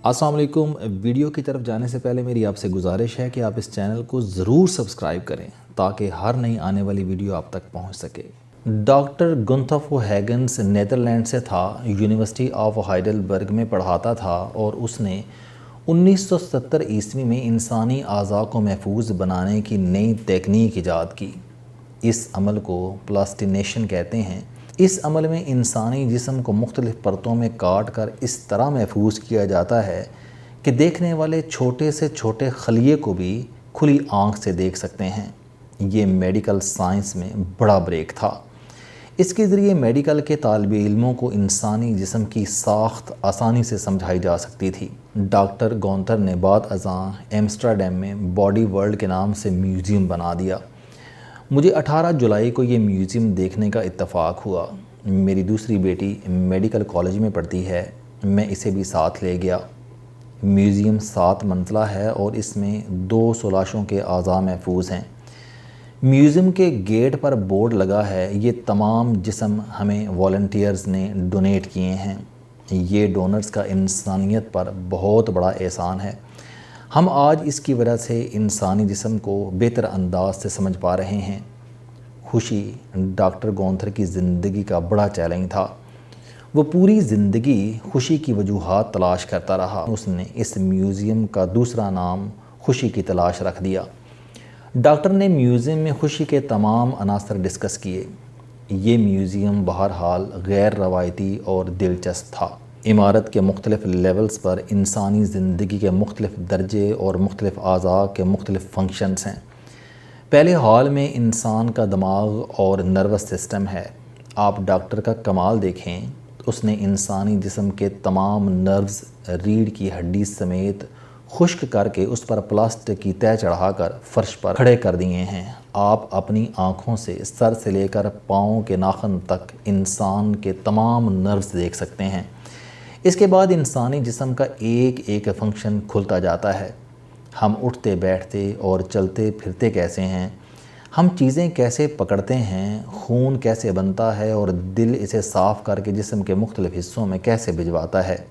अस्सलाम वालेकुम। वीडियो की तरफ जाने से पहले मेरी आपसे गुजारिश है कि आप इस चैनल को ज़रूर सब्सक्राइब करें ताकि हर नई आने वाली वीडियो आप तक पहुंच सके। डॉक्टर गुंथफ हैगन्स नीदरलैंड से था, यूनिवर्सिटी ऑफ हाइडेलबर्ग में पढ़ाता था और उसने 1970 ईस्वी में इंसानी आज़ा को महफूज बनाने की नई तकनीक ईजाद की। इस अमल को प्लास्टिनेशन कहते हैं। इस अमल में इंसानी जिस्म को मुख्तलिफ़ परतों में काट कर इस तरह महफूज किया जाता है कि देखने वाले छोटे से छोटे खलिए को भी खुली आँख से देख सकते हैं। ये मेडिकल साइंस में बड़ा ब्रेक था। इसके ज़रिए मेडिकल के तालिब इल्मों को इंसानी जिस्म की साख्त आसानी से समझाई जा सकती थी। डॉक्टर गौंथर ने बाद अज़ां एम्स्टरडैम में बॉडी वर्ल्ड के नाम से म्यूज़ियम बना दिया। मुझे 18 जुलाई को ये म्यूज़ियम देखने का इत्तफ़ाक हुआ। मेरी दूसरी बेटी मेडिकल कॉलेज में पढ़ती है, मैं इसे भी साथ ले गया। म्यूज़ियम 7 मंजिला है और इसमें 200 लाशों के आज़ा महफूज हैं। म्यूज़ियम के गेट पर बोर्ड लगा है, ये तमाम जिस्म हमें वॉलंटियर्स ने डोनेट किए हैं। ये डोनर्स का इंसानियत पर बहुत बड़ा एहसान है। हम आज इसकी वजह से इंसानी जिस्म को बेहतर अंदाज से समझ पा रहे हैं। खुशी डॉक्टर गौंथर की ज़िंदगी का बड़ा चैलेंज था। वो पूरी ज़िंदगी खुशी की वजूहात तलाश करता रहा। उसने इस म्यूज़ियम का दूसरा नाम खुशी की तलाश रख दिया। डॉक्टर ने म्यूज़ियम में खुशी के तमाम अनासर डिस्कस किए। ये म्यूज़ियम बहरहाल गैर रवायती और दिलचस्प था। इमारत के मुख्तलिफ़ लेवल्स पर इंसानी ज़िंदगी के मुख्तलिफ़ दर्जे और मुख्तलिफ़ आज़ा के मुख्तलिफ़ फंक्शंस हैं। पहले हॉल में इंसान का दिमाग और नर्वस सिस्टम है। आप डॉक्टर का कमाल देखें, उसने इंसानी जिस्म के तमाम नर्व्स रीढ़ की हड्डी समेत खुश्क करके उस पर प्लास्टिक की तह चढ़ाकर फर्श पर खड़े कर दिए हैं। आप अपनी आँखों से सर से लेकर पाँव के नाखून तक इंसान के तमाम नर्व्स देख सकते हैं। इसके बाद इंसानी जिस्म का एक एक फंक्शन खुलता जाता है। हम उठते बैठते और चलते फिरते कैसे हैं, हम चीज़ें कैसे पकड़ते हैं, खून कैसे बनता है और दिल इसे साफ़ करके जिस्म के मुख्तलिफ़ हिस्सों में कैसे भिजवाता है,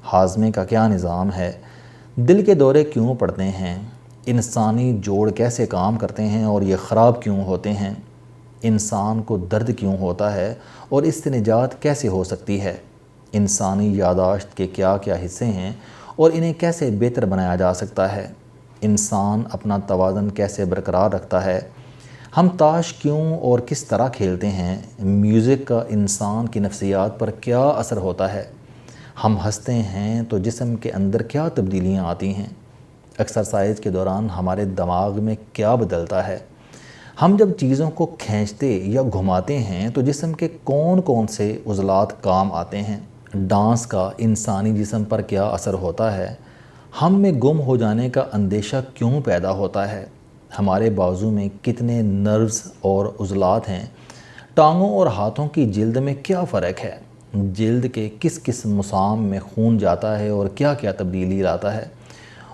हाज़मे का क्या निज़ाम है, दिल के दौरे क्यों पड़ते हैं, इंसानी जोड़ कैसे काम करते हैं और ये ख़राब क्यों होते हैं, इंसान को दर्द क्यों होता है और इससे निजात कैसे हो सकती है, इंसानी यादाश्त के क्या क्या हिस्से हैं और इन्हें कैसे बेहतर बनाया जा सकता है, इंसान अपना तवाज़ुन कैसे बरकरार रखता है, हम ताश क्यों और किस तरह खेलते हैं, म्यूज़िक का इंसान की नफ्सियात पर क्या असर होता है, हम हंसते हैं तो जिस्म के अंदर क्या तब्दीलियाँ आती हैं, एक्सरसाइज के दौरान हमारे दिमाग में क्या बदलता है, हम जब चीज़ों को खींचते या घुमाते हैं तो जिस्म के कौन कौन से उज़लात काम आते हैं, डांस का इंसानी जिस्म पर क्या असर होता है, हम में गुम हो जाने का अंदेशा क्यों पैदा होता है, हमारे बाजू में कितने नर्व्स और उज़लात हैं, टांगों और हाथों की जिल्द में क्या फ़र्क है, जिल्द के किस किस मुसाम में खून जाता है और क्या क्या तब्दीली लाता है,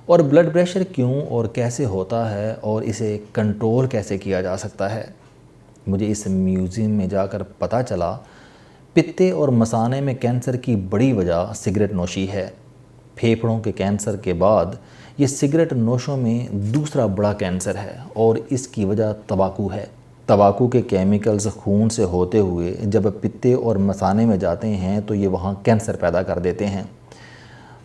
और ब्लड प्रेशर क्यों और कैसे होता है और इसे कंट्रोल कैसे किया जा सकता है। मुझे इस म्यूज़ियम में जाकर पता चला पित्ते और मसाने में कैंसर की बड़ी वजह सिगरेट नोशी है। फेफड़ों के कैंसर के बाद ये सिगरेट नोशों में दूसरा बड़ा कैंसर है और इसकी वजह तंबाकू है। तंबाकू के केमिकल्स खून से होते हुए जब पित्ते और मसाने में जाते हैं तो ये वहाँ कैंसर पैदा कर देते हैं।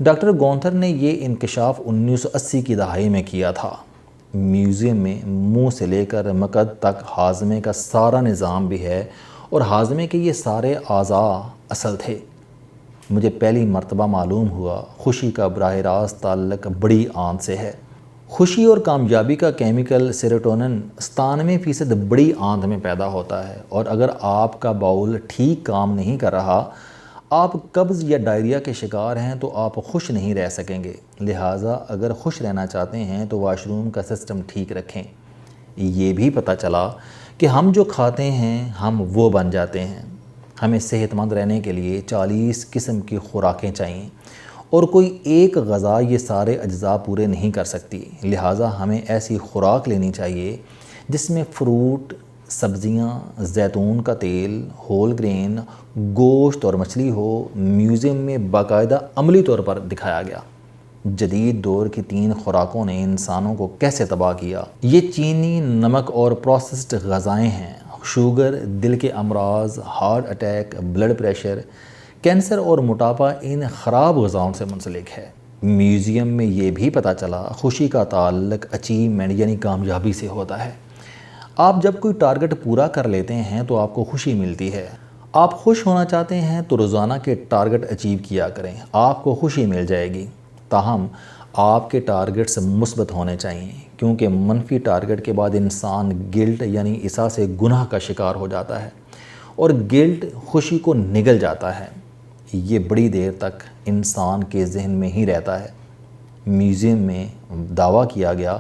डॉक्टर गौंथर ने ये इंकशाफ 1980 की दहाई में किया था। म्यूज़ियम में मुंह से लेकर मकद तक हाज़मे का सारा निज़ाम भी है और हाज़मे के ये सारे आज़ा असल थे। मुझे पहली मर्तबा मालूम हुआ खुशी का बराह रास्त ताल्लुक़ बड़ी आंत से है। खुशी और कामयाबी का केमिकल सेरोटोनिन 97% बड़ी आंत में पैदा होता है और अगर आपका बाउल ठीक काम नहीं कर रहा, आप कब्ज़ या डायरिया के शिकार हैं तो आप खुश नहीं रह सकेंगे। लिहाजा अगर खुश रहना चाहते हैं तो वाशरूम का सिस्टम ठीक रखें। ये भी पता चला कि हम जो खाते हैं हम वो बन जाते हैं। हमें सेहतमंद रहने के लिए 40 किस्म की खुराकें चाहिए और कोई एक ग़ज़ा ये सारे अज्जा पूरे नहीं कर सकती। लिहाजा हमें ऐसी खुराक लेनी चाहिए जिसमें फ़्रूट, सब्ज़ियाँ, जैतून का तेल, होल ग्रेन, गोश्त और मछली हो। म्यूज़ियम में बाकायदा अमली तौर पर दिखाया गया। جدید دور کی 3 خوراکوں نے انسانوں کو کیسے تباہ کیا۔ یہ چینی، نمک اور پروسیسڈ غذائیں ہیں۔ شوگر، دل کے امراض، heart attack, blood pressure, cancer اور موٹاپا ان خراب غذاؤں سے منسلک ہے۔ میوزیم میں یہ بھی پتہ چلا خوشی کا تعلق اچیومنٹ یعنی کامیابی سے ہوتا ہے۔ آپ جب کوئی ٹارگٹ پورا کر لیتے ہیں تو آپ کو خوشی ملتی ہے۔ آپ خوش ہونا چاہتے ہیں تو روزانہ کے ٹارگٹ اچیو کیا کریں، آپ کو خوشی مل جائے گی۔ تاہم آپ کے ٹارگٹس مثبت ہونے چاہیے، کیونکہ منفی ٹارگٹ کے بعد انسان گلٹ یعنی احساس گناہ کا شکار ہو جاتا ہے، اور گلٹ خوشی کو نگل جاتا ہے۔ یہ بڑی دیر تک انسان کے ذہن میں ہی رہتا ہے۔ میوزیم میں دعویٰ کیا گیا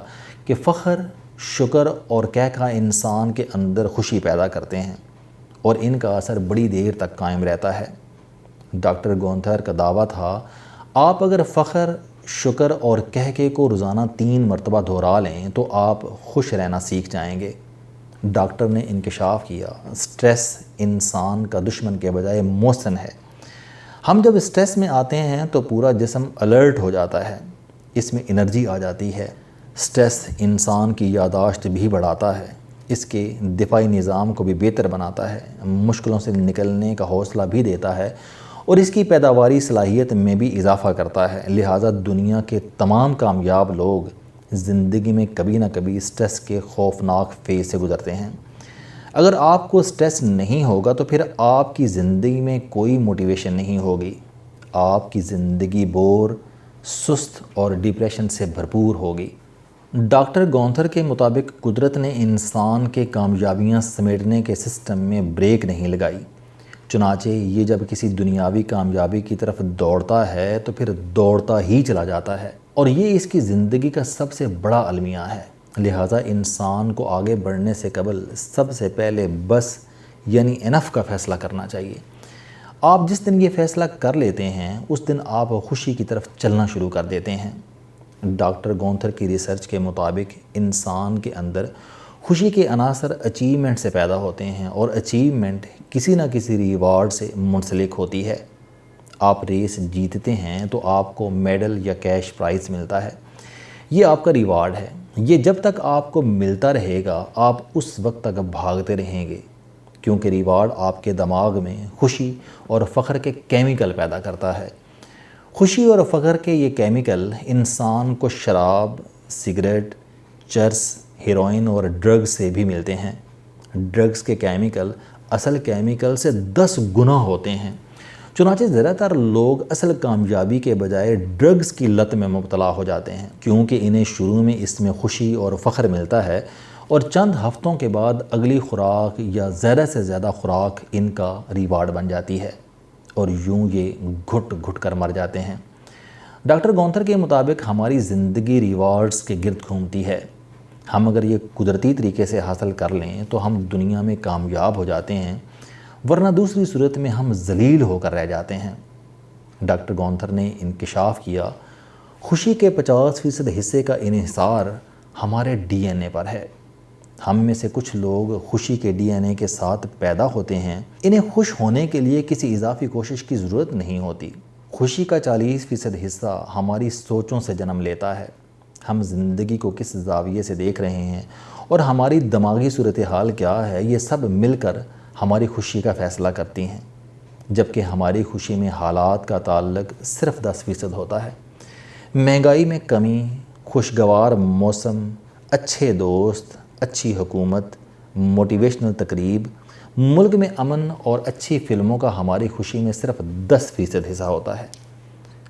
کہ فخر، شکر اور کہکہ انسان کے اندر خوشی پیدا کرتے ہیں، اور ان کا اثر بڑی دیر تک قائم رہتا ہے۔ ڈاکٹر گونتھر کا دعویٰ تھا، آپ اگر فخر، شکر اور کہکے کو روزانہ 3 مرتبہ دہرا لیں تو آپ خوش رہنا سیکھ جائیں گے۔ ڈاکٹر نے انکشاف کیا، سٹریس انسان کا دشمن کے بجائے محسن ہے۔ ہم جب سٹریس میں آتے ہیں تو پورا جسم الرٹ ہو جاتا ہے، اس میں انرجی آ جاتی ہے۔ سٹریس انسان کی یادداشت بھی بڑھاتا ہے، اس کے دفاعی نظام کو بھی بہتر بناتا ہے، مشکلوں سے نکلنے کا حوصلہ بھی دیتا ہے، اور اس کی پیداواری صلاحیت میں بھی اضافہ کرتا ہے۔ لہٰذا دنیا کے تمام کامیاب لوگ زندگی میں کبھی نہ کبھی سٹریس کے خوفناک فیز سے گزرتے ہیں۔ اگر آپ کو سٹریس نہیں ہوگا تو پھر آپ کی زندگی میں کوئی موٹیویشن نہیں ہوگی، آپ کی زندگی بور، سست اور ڈپریشن سے بھرپور ہوگی۔ ڈاکٹر گونتھر کے مطابق قدرت نے انسان کے کامیابیاں سمیٹنے کے سسٹم میں بریک نہیں لگائی، چنانچہ یہ جب کسی دنیاوی کامیابی کی طرف دوڑتا ہے تو پھر دوڑتا ہی چلا جاتا ہے، اور یہ اس کی زندگی کا سب سے بڑا المیہ ہے۔ لہٰذا انسان کو آگے بڑھنے سے قبل سب سے پہلے بس یعنی انف کا فیصلہ کرنا چاہیے۔ آپ جس دن یہ فیصلہ کر لیتے ہیں اس دن آپ خوشی کی طرف چلنا شروع کر دیتے ہیں۔ ڈاکٹر گونتھر کی ریسرچ کے مطابق انسان کے اندر خوشی کے عناصر اچیومنٹ سے پیدا ہوتے ہیں، اور اچیومنٹ کسی نہ کسی ریوارڈ سے منسلک ہوتی ہے۔ آپ ریس جیتتے ہیں تو آپ کو میڈل یا کیش پرائز ملتا ہے، یہ آپ کا ریوارڈ ہے۔ یہ جب تک آپ کو ملتا رہے گا آپ اس وقت تک بھاگتے رہیں گے، کیونکہ ریوارڈ آپ کے دماغ میں خوشی اور فخر کے کیمیکل پیدا کرتا ہے۔ خوشی اور فخر کے یہ کیمیکل انسان کو شراب، سگریٹ، چرس، ہیروئن اور ڈرگز سے بھی ملتے ہیں۔ ڈرگز کے کیمیکل اصل کیمیکل سے 10 گنا ہوتے ہیں، چنانچہ زیادہ تر لوگ اصل کامیابی کے بجائے ڈرگز کی لت میں مبتلا ہو جاتے ہیں، کیونکہ انہیں شروع میں اس میں خوشی اور فخر ملتا ہے، اور چند ہفتوں کے بعد اگلی خوراک یا زیادہ سے زیادہ خوراک ان کا ریوارڈ بن جاتی ہے، اور یوں یہ گھٹ گھٹ کر مر جاتے ہیں۔ ڈاکٹر گونتھر کے مطابق ہماری زندگی ریوارڈز کے گرد گھومتی ہے۔ ہم اگر یہ قدرتی طریقے سے حاصل کر لیں تو ہم دنیا میں کامیاب ہو جاتے ہیں، ورنہ دوسری صورت میں ہم ذلیل ہو کر رہ جاتے ہیں۔ ڈاکٹر گونتھر نے انکشاف کیا، خوشی کے 50% حصے کا انحصار ہمارے ڈی این اے پر ہے۔ ہم میں سے کچھ لوگ خوشی کے ڈی این اے کے ساتھ پیدا ہوتے ہیں، انہیں خوش ہونے کے لیے کسی اضافی کوشش کی ضرورت نہیں ہوتی۔ خوشی کا 40% حصہ ہماری سوچوں سے جنم لیتا ہے۔ ہم زندگی کو کس زاویے سے دیکھ رہے ہیں اور ہماری دماغی صورتحال کیا ہے، یہ سب مل کر ہماری خوشی کا فیصلہ کرتی ہیں، جبکہ ہماری خوشی میں حالات کا تعلق صرف 10% ہوتا ہے۔ مہنگائی میں کمی، خوشگوار موسم، اچھے دوست، اچھی حکومت، موٹیویشنل تقریب، ملک میں امن اور اچھی فلموں کا ہماری خوشی میں صرف 10% حصہ ہوتا ہے۔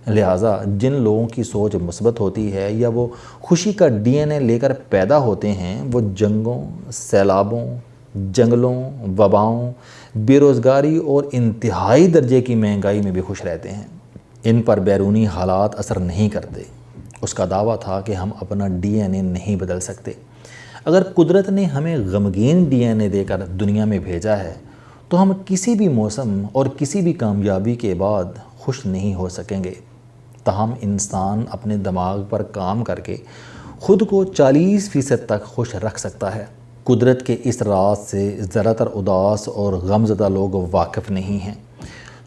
لہٰذا جن لوگوں کی سوچ مثبت ہوتی ہے یا وہ خوشی کا ڈی این اے لے کر پیدا ہوتے ہیں، وہ جنگوں، سیلابوں، جنگلوں، وباؤں، بے روزگاری اور انتہائی درجے کی مہنگائی میں بھی خوش رہتے ہیں۔ ان پر بیرونی حالات اثر نہیں کرتے۔ اس کا دعویٰ تھا کہ ہم اپنا ڈی این اے نہیں بدل سکتے۔ اگر قدرت نے ہمیں غمگین ڈی این اے دے کر دنیا میں بھیجا ہے تو ہم کسی بھی موسم اور کسی بھی کامیابی کے بعد خوش نہیں ہو سکیں گے۔ تاہم انسان اپنے دماغ پر کام کر کے خود کو 40% تک خوش رکھ سکتا ہے۔ قدرت کے اس راز سے زیادہ تر اداس اور غمزدہ لوگ واقف نہیں ہیں۔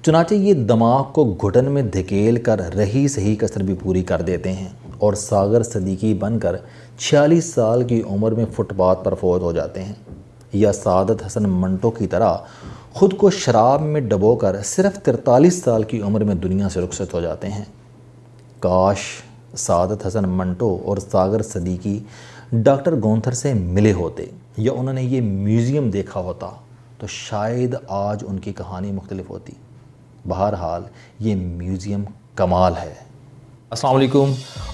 चुनाचे ये दिमाग को घुटन में धकेल कर रही सही कसर भी पूरी कर देते हैं और सागर सदीकी बनकर 46 साल की उम्र में फुटपाथ पर फौत हो जाते हैं, या सादत हसन मंटो की तरह ख़ुद को शराब में डबोकर सिर्फ 43 साल की उम्र में दुनिया से रुखसत हो जाते हैं। काश सादत हसन मंटो और सागर सदीकी डॉक्टर गोंथर से मिले होते या उन्होंने ये म्यूज़ियम देखा होता तो शायद आज उनकी कहानी मुख्तलिफ होती। बहरहाल ये म्यूज़ियम कमाल है। अस्सलाम वालेकुम।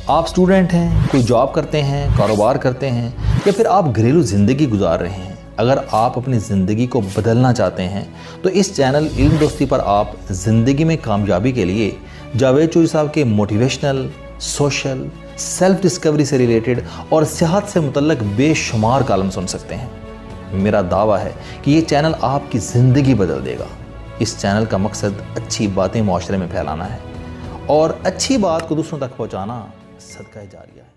आप स्टूडेंट हैं, कोई जॉब करते हैं, कारोबार करते हैं, या फिर आप घरेलू ज़िंदगी गुजार रहे हैं। अगर आप अपनी ज़िंदगी को बदलना चाहते हैं तो इस चैनल इल्म दोस्ती पर आप ज़िंदगी में कामयाबी के लिए जावेद चौधरी साहब के मोटिवेशनल, सोशल, सेल्फ डिस्कवरी से रिलेटेड और सेहत से मुतल्लक बेशुमार कॉलम सुन सकते हैं। मेरा दावा है कि ये चैनल आपकी ज़िंदगी बदल देगा। इस चैनल का मकसद अच्छी बातें माशरे में फैलाना है और अच्छी बात को दूसरों तक पहुँचाना सदका जारिया है।